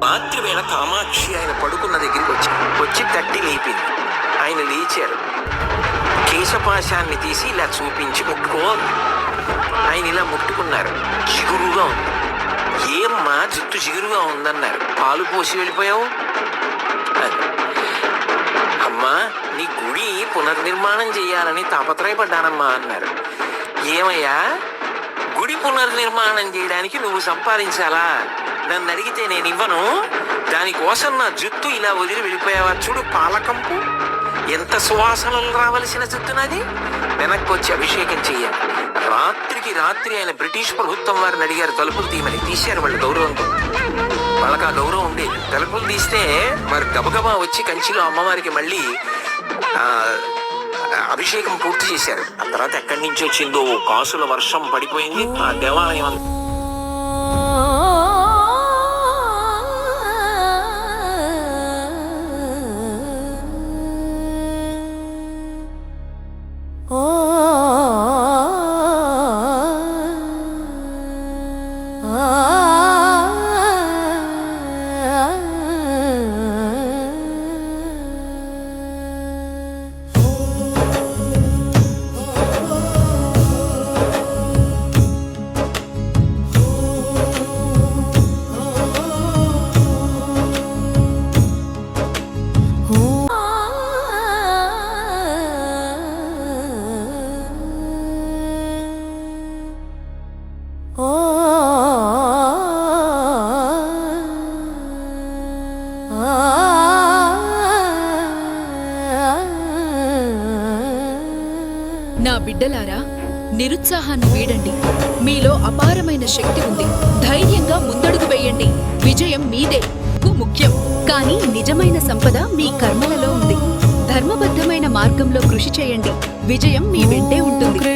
రాత్రి వేళ కామాక్షి ఆయన పడుకున్న దగ్గరికి వచ్చి తట్టి లేపింది. ఆయన లేచారు. కేశపాశాన్ని తీసి ఇలా చూపించి ముట్టుకో, ఆయన ఇలా ముట్టుకున్నారు. జిగురుగా ఉంది. ఏమ్మా జుట్టు జిగురుగా ఉందన్నారు. పాలు పోసి వెళ్ళిపోయావు. అమ్మా నీ గుడి పునర్నిర్మాణం చేయాలని తాపత్రయపడ్డానమ్మా అన్నారు. ఏమయ్యా, గుడి పునర్నిర్మాణం చేయడానికి నువ్వు సంపాదించాలా? నన్ను అడిగితే నేను ఇవ్వను. దానికోసం నా జుట్టు ఇలా వదిలి వెళ్ళిపోయావా? చూడు పాలకంపు, ఎంత సువాసనలు రావలసిన జుట్టు నాది. వెనక్కి వచ్చి అభిషేకం చెయ్యాలి. రాత్రికి రాత్రి ఆయన బ్రిటిష్ ప్రభుత్వం వారిని అడిగారు తలుపులు తీయమని. తీశారు వాళ్ళు గౌరవంతో. వాళ్ళకి ఆ గౌరవం ఉండేది. తలుపులు తీస్తే మరి గబగబా వచ్చి కంచిలో అమ్మవారికి మళ్ళీ అభిషేకం పూర్తి చేశారు. ఆ తర్వాత ఎక్కడి నుంచి వచ్చిందో కాసుల వర్షం పడిపోయింది. ఆ దేవాలయం నా బిడ్డలారా, నిరుత్సాహాన్ని వీడండి. మీలో అపారమైన శక్తి ఉంది. ధైర్యంగా ముందడుగు వేయండి. విజయం మీదే. ముఖ్యం కానీ నిజమైన సంపద మీ కర్మలలో ఉంది. ధర్మబద్ధమైన మార్గంలో కృషి చేయండి. విజయం మీ వెంటే ఉంటుంది.